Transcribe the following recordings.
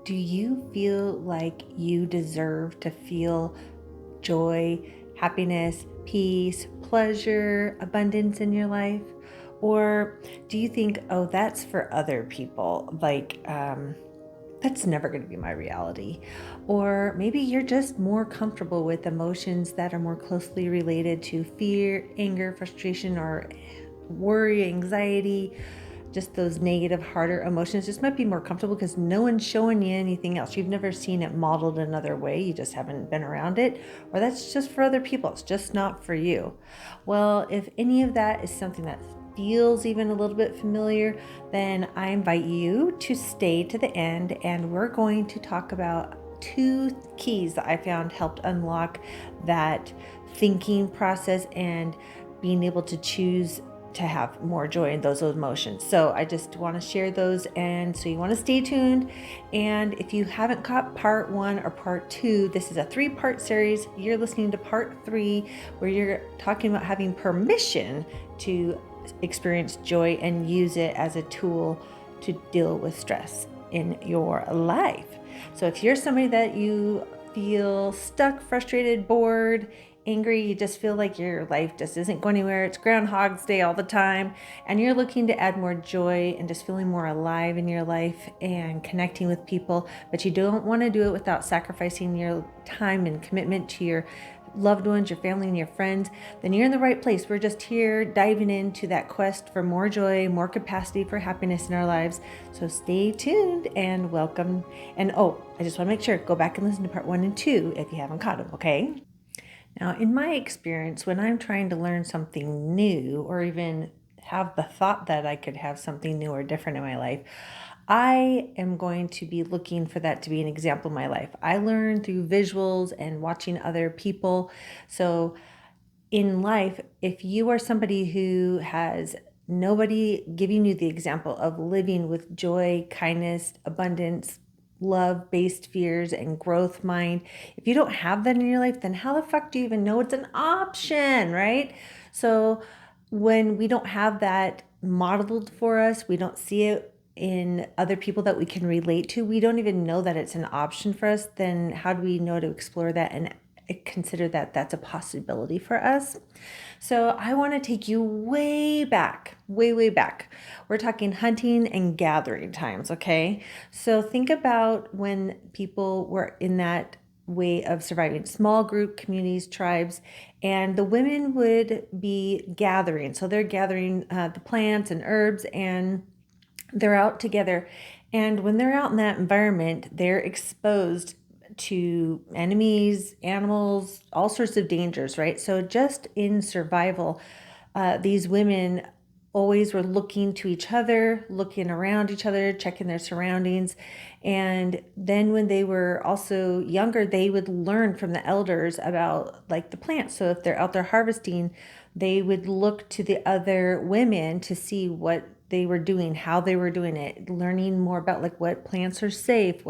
Do you feel like you deserve to feel joy, happiness, peace, pleasure, abundance in your life? Or do you think, oh, that's for other people? That's never going to be my reality. Or maybe you're just more comfortable with emotions that are more closely related to fear, anger, frustration, or worry, anxiety, just those negative, harder emotions just might be more comfortable because no one's showing you anything else. You've never seen it modeled another way. You just haven't been around it. Or that's just for other people. It's just not for you. Well, if any of that is something that feels even a little bit familiar, then I invite you to stay to the end and we're going to talk about two keys that I found helped unlock that thinking process and being able to choose to have more joy in those emotions. So I just want to share those, and so you want to stay tuned. And if you haven't caught part 1 or part 2, this is a 3-part series. You're listening to part 3, where you're talking about having permission to experience joy and use it as a tool to deal with stress in your life. So if you're somebody that you feel stuck, frustrated, bored, angry, you just feel like your life just isn't going anywhere, it's Groundhog's Day all the time, and you're looking to add more joy and just feeling more alive in your life and connecting with people, but you don't want to do it without sacrificing your time and commitment to your loved ones, your family, and your friends, then you're in the right place. We're just here diving into that quest for more joy, more capacity for happiness in our lives. So stay tuned and welcome. And I just want to make sure, go back and listen to part 1 and 2 if you haven't caught them, okay? Now, in my experience, when I'm trying to learn something new or even have the thought that I could have something new or different in my life, I am going to be looking for that to be an example in my life. I learn through visuals and watching other people. So in life, if you are somebody who has nobody giving you the example of living with joy, kindness, abundance, love based fears, and growth mind, if you don't have that in your life, then how the fuck do you even know it's an option, right? So when we don't have that modeled for us, we don't see it in other people that we can relate to, we don't even know that it's an option for us, then how do we know to explore that and consider that that's a possibility for us? So I want to take you way back, way, way back. We're talking hunting and gathering times, okay? So think about when people were in that way of surviving, small group communities, tribes, and the women would be gathering. So they're gathering the plants and herbs, and they're out together. And when they're out in that environment, they're exposed to enemies, animals, all sorts of dangers, right? So just in survival, these women always were looking to each other, looking around each other, checking their surroundings. And then when they were also younger, they would learn from the elders about like the plants. So if they're out there harvesting, they would look to the other women to see what they were doing, how they were doing it, learning more about like what plants are safe,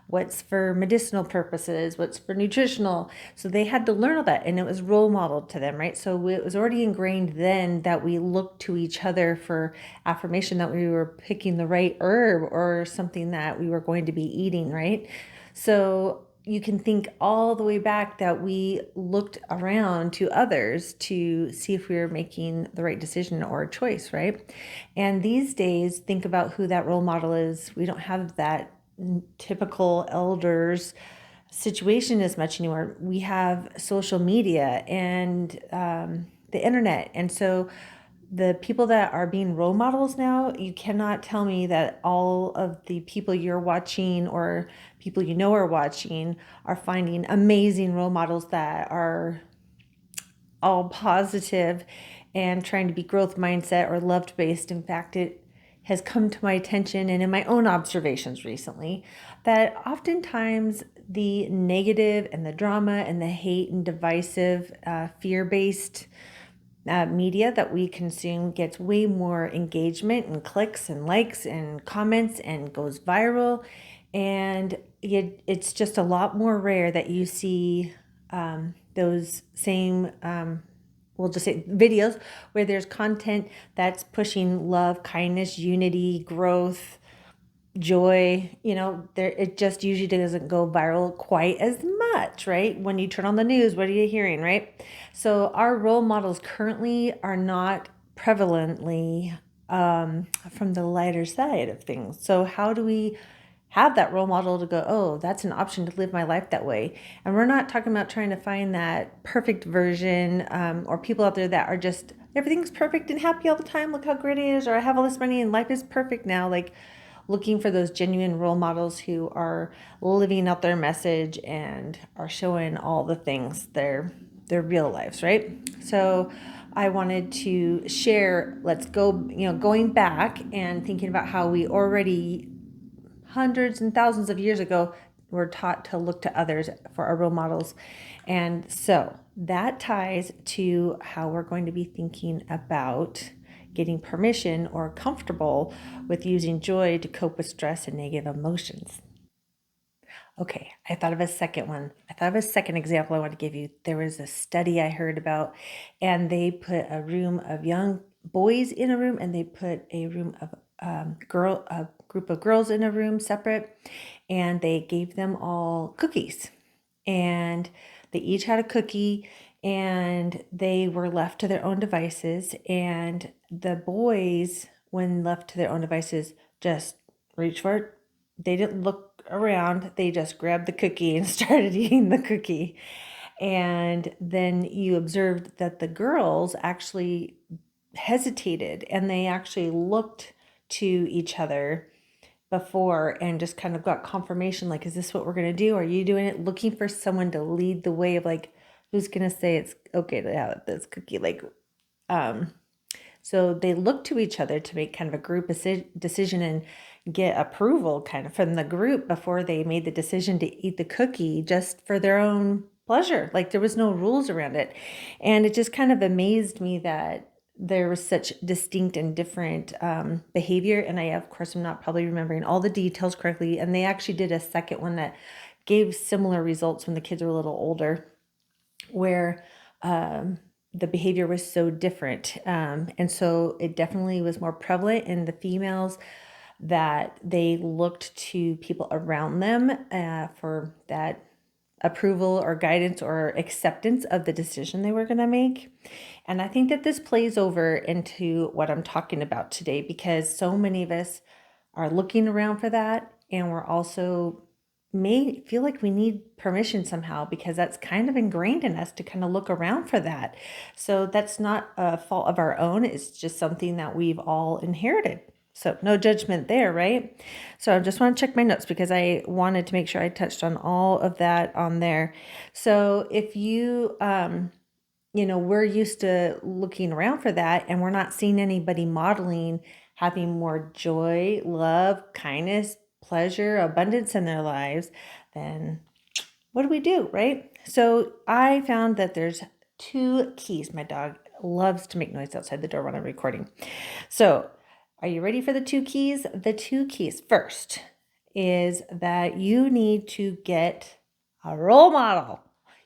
what's for medicinal purposes, what's for nutritional. So they had to learn all that, and it was role modeled to them, right? So it was already ingrained then that we looked to each other for affirmation that we were picking the right herb or something that we were going to be eating, right? So you can think all the way back that we looked around to others to see if we were making the right decision or choice, right? And these days, think about who that role model is. We don't have that typical elders situation as much anymore. We have social media and the internet. And so the people that are being role models now, you cannot tell me that all of the people you're watching or people you know are watching are finding amazing role models that are all positive and trying to be growth mindset or love based. In fact, it has come to my attention and in my own observations recently that oftentimes the negative and the drama and the hate and divisive fear-based media that we consume gets way more engagement and clicks and likes and comments and goes viral. And it's just a lot more rare that you see those same we'll just say videos where there's content that's pushing love, kindness, unity, growth, joy, there, it just usually doesn't go viral quite as much, right? When you turn on the news, what are you hearing, right? So our role models currently are not prevalently from the lighter side of things. So how do we have that role model to go, oh, that's an option to live my life that way? And we're not talking about trying to find that perfect version, or people out there that are just, everything's perfect and happy all the time. Look how great it is, or I have all this money and life is perfect now. Like, looking for those genuine role models who are living out their message and are showing all the things, their real lives, right? So I wanted to share, let's go, going back and thinking about how we already hundreds and thousands of years ago were taught to look to others for our role models. And so that ties to how we're going to be thinking about getting permission or comfortable with using joy to cope with stress and negative emotions. Okay, I thought of a second one. I thought of a second example I want to give you. There was a study I heard about, and they put a room of young boys in a room, and they put a room of a group of girls in a room separate, and they gave them all cookies, and they each had a cookie, and they were left to their own devices. And the boys, when left to their own devices, just reached for it. They didn't look around. They just grabbed the cookie and started eating the cookie. And then you observed that the girls actually hesitated, and they actually looked to each other before and just kind of got confirmation, like, is this what we're going to do? Are you doing it? Looking for someone to lead the way of, like, who's going to say it's okay to have this cookie? Like, so they looked to each other to make kind of a group decision and get approval kind of from the group before they made the decision to eat the cookie, just for their own pleasure. Like, there was no rules around it. And it just kind of amazed me that there was such distinct and different behavior. And I, of course, I'm not probably remembering all the details correctly. And they actually did a second one that gave similar results when the kids were a little older, where the behavior was so different. And so it definitely was more prevalent in the females, that they looked to people around them for that approval or guidance or acceptance of the decision they were going to make. And I think that this plays over into what I'm talking about today, because so many of us are looking around for that, and we're also may feel like we need permission somehow, because that's kind of ingrained in us to kind of look around for that. So that's not a fault of our own. It's just something that we've all inherited. So no judgment there, right? So I just want to check my notes, because I wanted to make sure I touched on all of that on there. So if you, we're used to looking around for that, and we're not seeing anybody modeling having more joy, love, kindness, pleasure, abundance in their lives, then what do we do, right? So I found that there's two keys. My dog loves to make noise outside the door when I'm recording. So are you ready for the two keys? The two keys first is that you need to get a role model.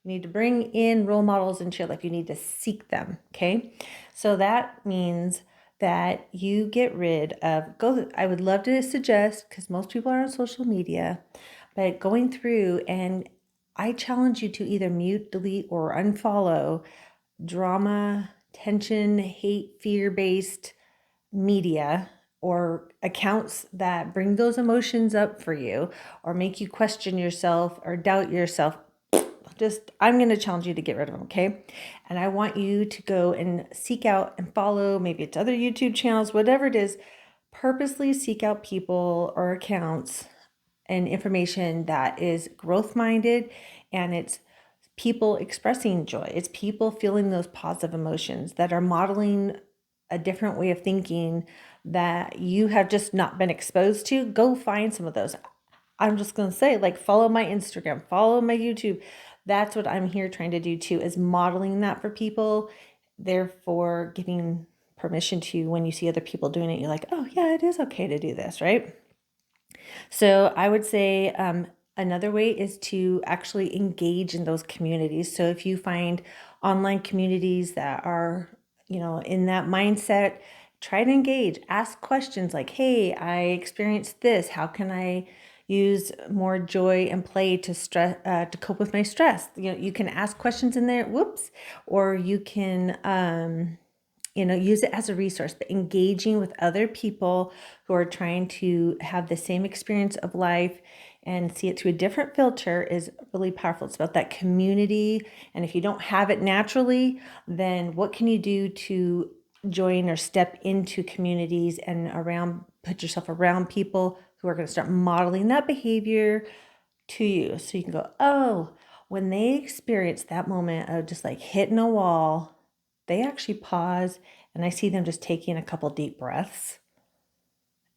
You need to bring in role models into your life. You need to seek them, okay? So that means that you get rid of, I would love to suggest, because most people are on social media, but going through, and I challenge you to either mute, delete, or unfollow drama, tension, hate, fear-based media or accounts that bring those emotions up for you or make you question yourself or doubt yourself. I'm going to challenge you to get rid of them, okay? And I want you to go and seek out and follow, maybe it's other YouTube channels, whatever it is, purposely seek out people or accounts and information that is growth-minded, and it's people expressing joy. It's people feeling those positive emotions that are modeling a different way of thinking that you have just not been exposed to. Go find some of those. I'm just going to say, like, follow my Instagram, follow my YouTube. That's what I'm here trying to do too, is modeling that for people. Therefore, giving permission to, when you see other people doing it, you're like, oh yeah, it is okay to do this, right? So I would say another way is to actually engage in those communities. So if you find online communities that are, in that mindset, try to engage, ask questions like, hey, I experienced this. How can I use more joy and play to to cope with my stress? You can ask questions in there, whoops, or you can, use it as a resource, but engaging with other people who are trying to have the same experience of life and see it through a different filter is really powerful. It's about that community. And if you don't have it naturally, then what can you do to join or step into communities and put yourself around people who are going to start modeling that behavior to you? So you can go, oh, when they experience that moment of just like hitting a wall, they actually pause and I see them just taking a couple deep breaths.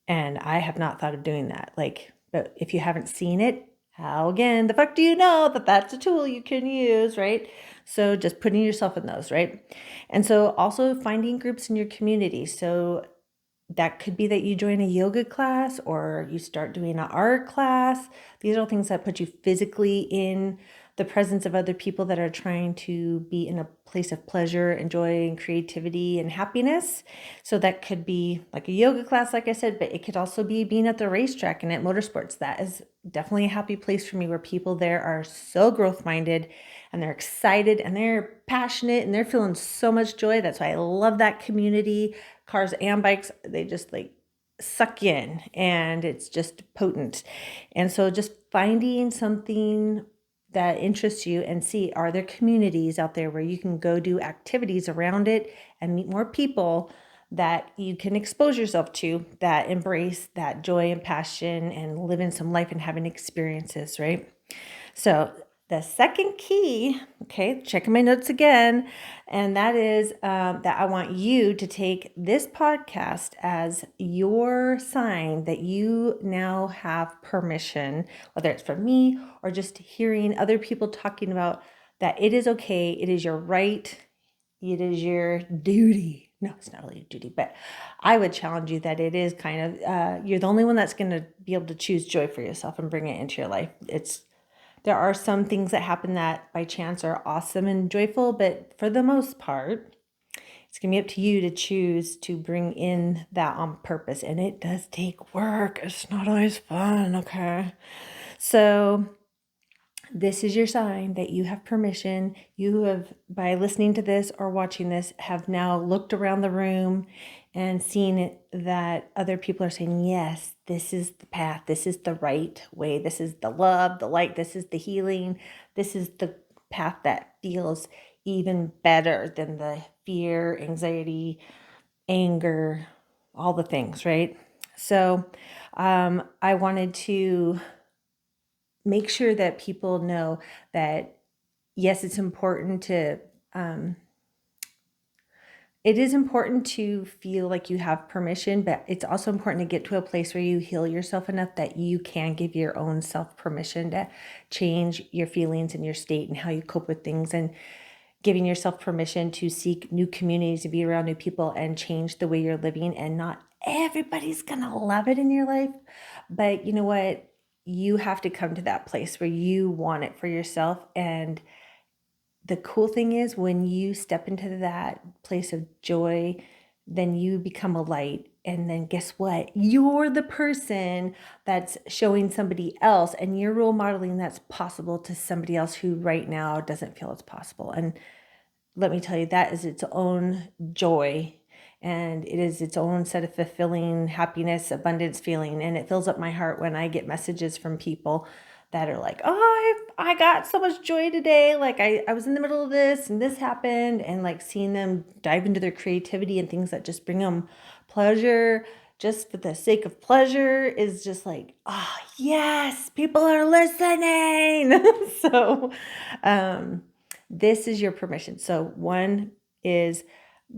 And I have not thought of doing that. But if you haven't seen it, how again, the fuck do you know that that's a tool you can use, right? So just putting yourself in those, right? And so also finding groups in your community. So that could be that you join a yoga class or you start doing an art class. These are all things that put you physically in the presence of other people that are trying to be in a place of pleasure and joy and creativity and happiness. So that could be like a yoga class, like I said, but it could also be being at the racetrack and at motorsports. That is definitely a happy place for me, where people there are so growth minded and they're excited and they're passionate and they're feeling so much joy. That's why I love that community. Cars and bikes, they just like suck you in and it's just potent. And so just finding something that interests you and see, are there communities out there where you can go do activities around it and meet more people that you can expose yourself to, that embrace that joy and passion and living some life and having experiences, right? So the second key, okay, checking my notes again, and that is that I want you to take this podcast as your sign that you now have permission, whether it's from me or just hearing other people talking about that it is okay, it is your right, it is your duty. No, it's not really a duty, but I would challenge you that it is kind of, you're the only one that's going to be able to choose joy for yourself and bring it into your life. There are some things that happen that by chance are awesome and joyful, but for the most part, it's going to be up to you to choose to bring in that on purpose. And it does take work. It's not always fun, okay? So this is your sign that you have permission. You have, by listening to this or watching this, have now looked around the room and seen it, that other people are saying, yes, this is the path. This is the right way. This is the love, the light. This is the healing. This is the path that feels even better than the fear, anxiety, anger, all the things, right? So I wanted to make sure that people know that, yes, it's important to, it is important to feel like you have permission, but it's also important to get to a place where you heal yourself enough that you can give your own self permission to change your feelings and your state and how you cope with things, and giving yourself permission to seek new communities, to be around new people and change the way you're living. And not everybody's gonna love it in your life, but you know what? You have to come to that place where you want it for yourself. And the cool thing is, when you step into that place of joy, then you become a light. And then guess what? You're the person that's showing somebody else, and you're role modeling that's possible to somebody else who right now doesn't feel it's possible. And let me tell you, that is its own joy, and it is its own set of fulfilling happiness, abundance feeling. And it fills up my heart when I get messages from people that are like, oh, I got so much joy today. Like I was in the middle of this and this happened, and like seeing them dive into their creativity and things that just bring them pleasure just for the sake of pleasure is just like, oh yes, people are listening. So this is your permission. So one is,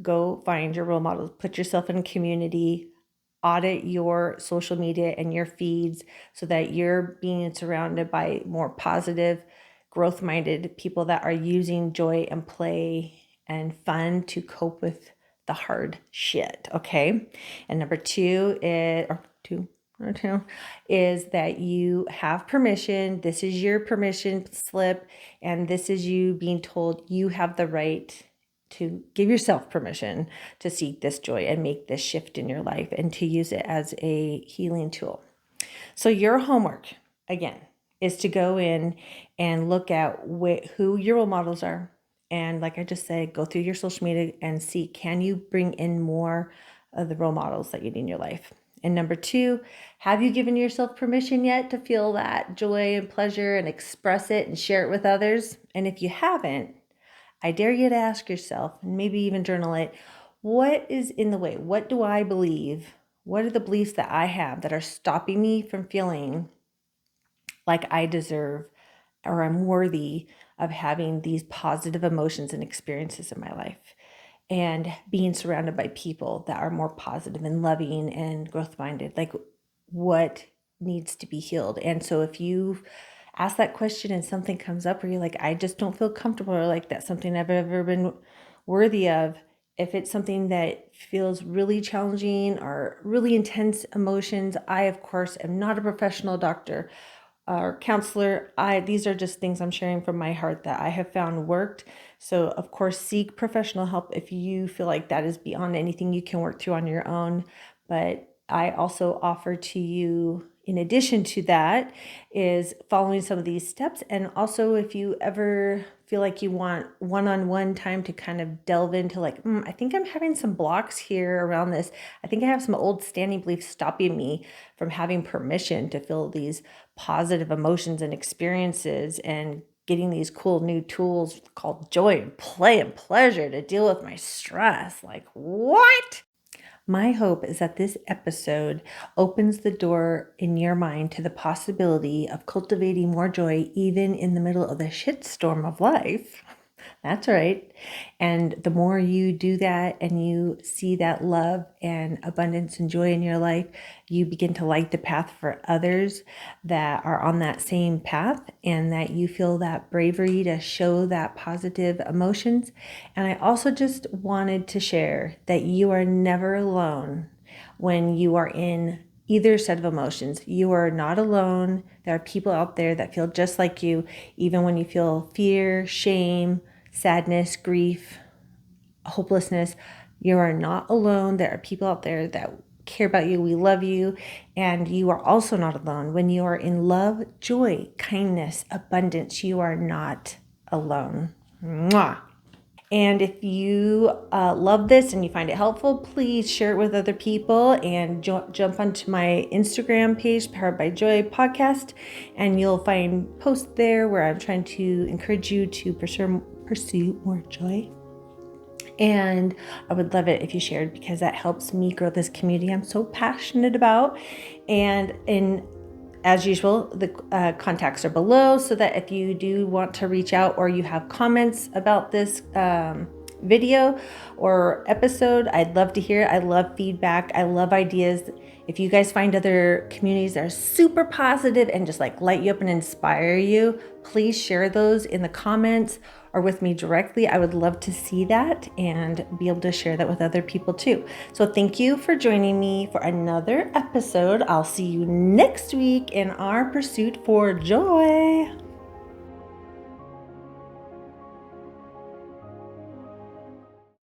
go find your role models, put yourself in community, audit your social media and your feeds so that you're being surrounded by more positive, growth-minded people that are using joy and play and fun to cope with the hard shit, okay? And number two is that you have permission. This is your permission slip, and this is you being told you have the right to give yourself permission to seek this joy and make this shift in your life and to use it as a healing tool. So your homework, again, is to go in and look at who your role models are. And like I just said, go through your social media and see, can you bring in more of the role models that you need in your life? And number 2, have you given yourself permission yet to feel that joy and pleasure and express it and share it with others? And if you haven't, I dare you to ask yourself, and maybe even journal it, what is in the way? What do I believe? What are the beliefs that I have that are stopping me from feeling like I deserve or I'm worthy of having these positive emotions and experiences in my life? And being surrounded by people that are more positive and loving and growth minded, like what needs to be healed. And so if you ask that question and something comes up where you're like, I just don't feel comfortable, or like that's something I've ever been worthy of, if it's something that feels really challenging or really intense emotions, I of course am not a professional doctor or counselor. These are just things I'm sharing from my heart that I have found worked. So of course, seek professional help if you feel like that is beyond anything you can work through on your own. But I also offer to you, in addition to that, is following some of these steps. And also, if you ever feel like you want one-on-one time to kind of delve into like, I think I'm having some blocks here around this. I think I have some old standing beliefs stopping me from having permission to feel these positive emotions and experiences and getting these cool new tools called joy and play and pleasure to deal with my stress. Like, what? My hope is that this episode opens the door in your mind to the possibility of cultivating more joy even in the middle of the shitstorm of life. That's right. And the more you do that and you see that love and abundance and joy in your life, you begin to light the path for others that are on that same path, and that you feel that bravery to show that positive emotions. And I also just wanted to share that you are never alone when you are in either set of emotions. You are not alone. There are people out there that feel just like you, even when you feel fear, shame, sadness, grief, hopelessness. You are not alone. There are people out there that care about you. We love you. And you are also not alone. When you are in love, joy, kindness, abundance, you are not alone. Mwah. And if you love this and you find it helpful, please share it with other people and jump onto my Instagram page, Powered by Joy Podcast, and you'll find posts there where I'm trying to encourage you to pursue more joy. And I would love it if you shared, because that helps me grow this community I'm so passionate about. And as usual, the contacts are below, so that if you do want to reach out or you have comments about this video or episode, I'd love to hear it. I love feedback. I love ideas. If you guys find other communities that are super positive and just like light you up and inspire you, please share those in the comments or with me directly. I would love to see that and be able to share that with other people too. So thank you for joining me for another episode. I'll see you next week in our pursuit for joy.